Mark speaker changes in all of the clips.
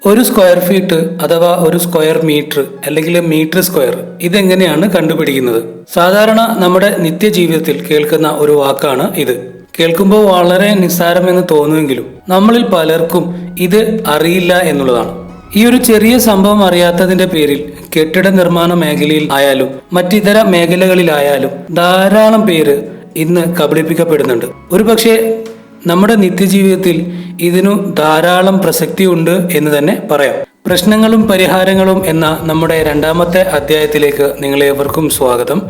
Speaker 1: ഒരു square feet അഥവാ ഒരു സ്ക്വയർ മീറ്റർ അല്ലെങ്കിൽ മീറ്റർ സ്ക്വയർ ഇതെങ്ങനെയാണ് കണ്ടുപിടിക്കുന്നത്? സാധാരണ നമ്മുടെ നിത്യജീവിതത്തിൽ കേൾക്കുന്ന ഒരു വാക്കാണ് ഇത്. കേൾക്കുമ്പോൾ വളരെ നിസ്സാരമെന്ന് തോന്നുമെങ്കിലും നമ്മളിൽ പലർക്കും ഇത് അറിയില്ല എന്നുള്ളതാണ്. ഈ ഒരു ചെറിയ സംഭവം അറിയാത്തതിന്റെ പേരിൽ കെട്ടിട നിർമ്മാണ മേഖലയിൽ ആയാലും മറ്റിതര മേഖലകളിലായാലും ധാരാളം പേര് ഇന്ന് കബളിപ്പിക്കപ്പെടുന്നുണ്ട്. ഒരുപക്ഷെ നമ്മുടെ നിത്യജീവിതത്തിൽ ഇതിനു ധാരാളം പ്രസക്തിയുണ്ട് എന്ന് തന്നെ പറയാം. പ്രശ്നങ്ങളും പരിഹാരങ്ങളും എന്ന നമ്മുടെ രണ്ടാമത്തെ അധ്യായത്തിലേക്ക് നിങ്ങളേവർക്കും സ്വാഗതം.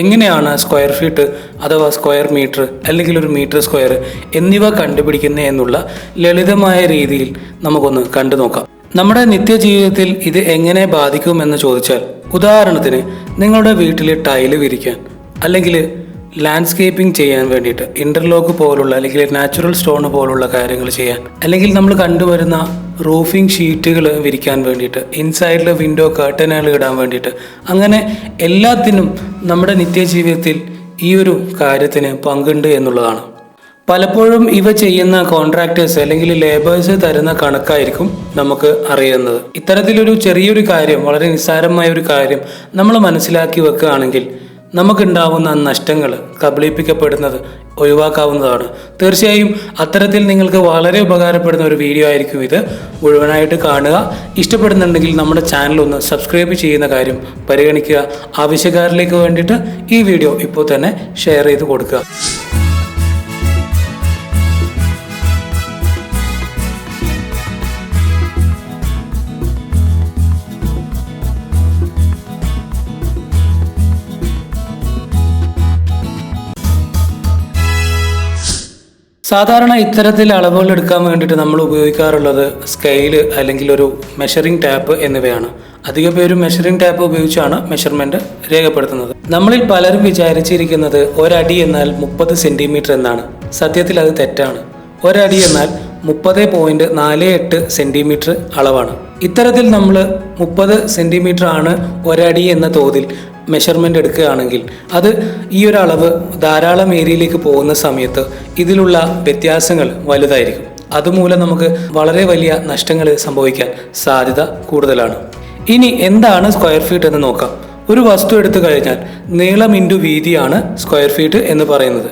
Speaker 1: എങ്ങനെയാണ് സ്ക്വയർ ഫീറ്റ് അഥവാ സ്ക്വയർ മീറ്റർ അല്ലെങ്കിൽ ഒരു മീറ്റർ സ്ക്വയർ എന്നിവ കണ്ടുപിടിക്കുന്നത് എന്നുള്ള ലളിതമായ രീതിയിൽ നമുക്കൊന്ന് കണ്ടു നോക്കാം. നമ്മുടെ നിത്യജീവിതത്തിൽ ഇത് എങ്ങനെ ബാധിക്കുമെന്ന് ചോദിച്ചാൽ, ഉദാഹരണത്തിന് നിങ്ങളുടെ വീട്ടിൽ ടൈല് വിരിക്കാൻ അല്ലെങ്കിൽ ലാൻഡ്സ്കേപ്പിംഗ് ചെയ്യാൻ വേണ്ടിയിട്ട് ഇന്റർലോക്ക് പോലുള്ള അല്ലെങ്കിൽ നാച്ചുറൽ സ്റ്റോൺ പോലുള്ള കാര്യങ്ങൾ ചെയ്യാൻ, അല്ലെങ്കിൽ നമ്മൾ കണ്ടുവരുന്ന റൂഫിംഗ് ഷീറ്റുകൾ വിരിക്കാൻ വേണ്ടിയിട്ട്, ഇൻസൈഡിൽ വിൻഡോ കർട്ടനുകൾ ഇടാൻ വേണ്ടിയിട്ട്, അങ്ങനെ എല്ലാത്തിനും നമ്മുടെ നിത്യജീവിതത്തിൽ ഈ ഒരു കാര്യത്തിന് പങ്കുണ്ട് എന്നുള്ളതാണ്. പലപ്പോഴും ഇവ ചെയ്യുന്ന കോൺട്രാക്ടേഴ്സ് അല്ലെങ്കിൽ ലേബേഴ്സ് തരുന്ന കണക്കായിരിക്കും നമുക്ക് അറിയുന്നത്. ഇത്തരത്തിലൊരു ചെറിയൊരു കാര്യം, വളരെ നിസ്സാരമായ ഒരു കാര്യം നമ്മൾ മനസ്സിലാക്കി വെക്കുകയാണെങ്കിൽ നമുക്കുണ്ടാവുന്ന നഷ്ടങ്ങൾ, കബളിപ്പിക്കപ്പെടുന്നത് ഒഴിവാക്കാവുന്നതാണ്. തീർച്ചയായും അത്തരത്തിൽ നിങ്ങൾക്ക് വളരെ ഉപകാരപ്പെടുന്ന ഒരു വീഡിയോ ആയിരിക്കും ഇത്. മുഴുവനായിട്ട് കാണുക. ഇഷ്ടപ്പെടുന്നുണ്ടെങ്കിൽ നമ്മുടെ ചാനൽ ഒന്ന് സബ്സ്ക്രൈബ് ചെയ്യുന്ന കാര്യം പരിഗണിക്കുക. ആവശ്യക്കാരിലേക്ക് വേണ്ടിയിട്ട് ഈ വീഡിയോ ഇപ്പോൾ തന്നെ ഷെയർ ചെയ്ത് കൊടുക്കുക. സാധാരണ ഇത്തരത്തിൽ അളവുകൾ എടുക്കാൻ വേണ്ടിയിട്ട് നമ്മൾ ഉപയോഗിക്കാറുള്ളത് സ്കെയില് അല്ലെങ്കിൽ ഒരു മെഷറിംഗ് ടാപ്പ് എന്നിവയാണ്. അധിക പേരും മെഷറിംഗ് ടാപ്പ് ഉപയോഗിച്ചാണ് മെഷർമെന്റ് രേഖപ്പെടുത്തുന്നത്. നമ്മളിൽ പലരും വിചാരിച്ചിരിക്കുന്നത് ഒരടി എന്നാൽ 30 സെന്റിമീറ്റർ എന്നാണ്. സത്യത്തിൽ അത് തെറ്റാണ്. ഒരടി എന്നാൽ 30.48 സെന്റിമീറ്റർ അളവാണ്. ഇത്തരത്തിൽ നമ്മൾ 30 സെന്റിമീറ്റർ ആണ് ഒരടി എന്ന തോതിൽ മെഷർമെൻ്റ് എടുക്കുകയാണെങ്കിൽ അത് ഈ ഒരു അളവ് ധാരാളം ഏരിയയിലേക്ക് പോകുന്ന സമയത്ത് ഇതിലുള്ള വ്യത്യാസങ്ങൾ വലുതായിരിക്കും. അതുമൂലം നമുക്ക് വളരെ വലിയ നഷ്ടങ്ങൾ സംഭവിക്കാൻ സാധ്യത കൂടുതലാണ്. ഇനി എന്താണ് സ്ക്വയർ ഫീറ്റ് എന്ന് നോക്കാം. ഒരു വസ്തു എടുത്തു കഴിഞ്ഞാൽ നീളം ഇൻറ്റു വീതിയാണ് സ്ക്വയർ ഫീറ്റ് എന്ന് പറയുന്നത്.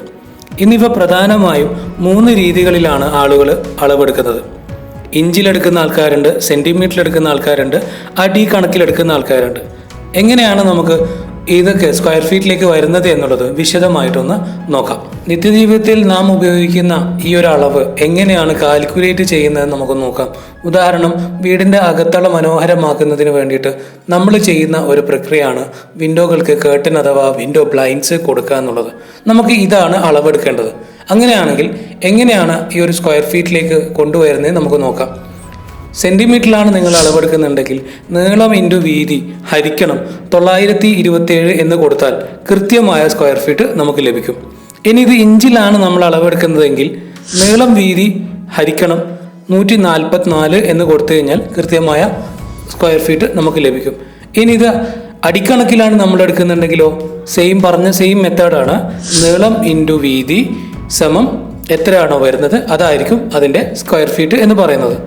Speaker 1: എന്നിവ പ്രധാനമായും 3 രീതികളിലാണ് ആളുകൾ അളവെടുക്കുന്നത്. ഇഞ്ചിലെടുക്കുന്ന ആൾക്കാരുണ്ട്, സെൻറ്റിമീറ്ററിലെടുക്കുന്ന ആൾക്കാരുണ്ട്, അടി കണക്കിലെടുക്കുന്ന ആൾക്കാരുണ്ട്. എങ്ങനെയാണ് നമുക്ക് ഇതൊക്കെ സ്ക്വയർ ഫീറ്റിലേക്ക് വരുന്നത് എന്നുള്ളത് വിശദമായിട്ടൊന്ന് നോക്കാം. നിത്യജീവിതത്തിൽ നാം ഉപയോഗിക്കുന്ന ഈ ഒരു അളവ് എങ്ങനെയാണ് കാൽക്കുലേറ്റ് ചെയ്യുന്നത് നമുക്ക് നോക്കാം. ഉദാഹരണം, വീടിൻ്റെ അകത്തള മനോഹരമാക്കുന്നതിന് വേണ്ടിയിട്ട് നമ്മൾ ചെയ്യുന്ന ഒരു പ്രക്രിയയാണ് വിൻഡോകൾക്ക് കേർട്ടൻ അഥവാ വിൻഡോ ബ്ലൈൻഡ്സ് കൊടുക്കുക എന്നുള്ളത്. നമുക്ക് ഇതാണ് അളവെടുക്കേണ്ടത്. അങ്ങനെയാണെങ്കിൽ എങ്ങനെയാണ് ഈ ഒരു സ്ക്വയർ ഫീറ്റിലേക്ക് കൊണ്ടുവരുന്നത് നമുക്ക് നോക്കാം. സെൻറ്റിമീറ്ററിലാണ് നിങ്ങൾ അളവെടുക്കുന്നുണ്ടെങ്കിൽ നീളം ഇൻറ്റു വീതി ഹരിക്കണം 927 എന്ന് കൊടുത്താൽ കൃത്യമായ സ്ക്വയർ ഫീറ്റ് നമുക്ക് ലഭിക്കും. ഇനി ഇത് ഇഞ്ചിലാണ് നമ്മൾ അളവെടുക്കുന്നതെങ്കിൽ നീളം വീതി ഹരിക്കണം 144 എന്ന് കൊടുത്തു കഴിഞ്ഞാൽ കൃത്യമായ സ്ക്വയർ ഫീറ്റ് നമുക്ക് ലഭിക്കും. ഇനി ഇത് അടിക്കണക്കിലാണ് നമ്മൾ എടുക്കുന്നുണ്ടെങ്കിലോ സെയിം മെത്തേഡാണ്. നീളം ഇൻറ്റു വീതി സമം എത്രയാണോ വരുന്നത് അതായിരിക്കും അതിൻ്റെ സ്ക്വയർ ഫീറ്റ് എന്ന് പറയുന്നത്.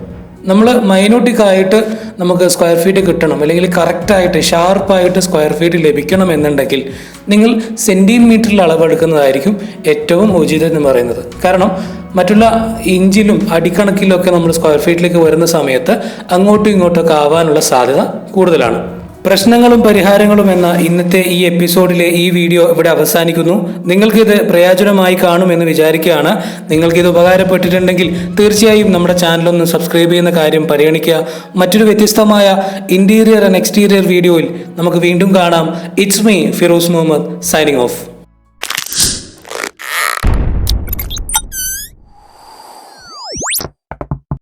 Speaker 1: നമ്മൾ മൈന്യൂട്ടിക്കായിട്ട് നമുക്ക് സ്ക്വയർ ഫീറ്റ് കിട്ടണം, അല്ലെങ്കിൽ കറക്റ്റായിട്ട് ഷാർപ്പായിട്ട് സ്ക്വയർ ഫീറ്റ് ലഭിക്കണം എന്നുണ്ടെങ്കിൽ നിങ്ങൾ സെൻറ്റിമീറ്ററിൽ അളവെടുക്കുന്നതായിരിക്കും ഏറ്റവും ഉചിതം എന്ന് പറയുന്നത്. കാരണം മറ്റുള്ള ഇഞ്ചിലും അടിക്കണക്കിലൊക്കെ നമ്മൾ സ്ക്വയർ ഫീറ്റിലേക്ക് വരുന്ന സമയത്ത് അങ്ങോട്ടും ഇങ്ങോട്ടൊക്കെ ആവാനുള്ള സാധ്യത കൂടുതലാണ്. പ്രശ്നങ്ങളും പരിഹാരങ്ങളും എന്ന ഇന്നത്തെ ഈ എപ്പിസോഡിലെ ഈ വീഡിയോ ഇവിടെ അവസാനിക്കുന്നു. നിങ്ങൾക്കിത് പ്രയോജനമായി കാണുമെന്ന് വിചാരിക്കുകയാണ്. നിങ്ങൾക്കിത് ഉപകാരപ്പെട്ടിട്ടുണ്ടെങ്കിൽ തീർച്ചയായും നമ്മുടെ ചാനലൊന്ന് സബ്സ്ക്രൈബ് ചെയ്യുന്ന കാര്യം പരിഗണിക്കുക. മറ്റൊരു വ്യത്യസ്തമായ ഇന്റീരിയർ ആൻഡ് എക്സ്റ്റീരിയർ വീഡിയോയിൽ നമുക്ക് വീണ്ടും കാണാം. It's me Firoz Muhammad signing of.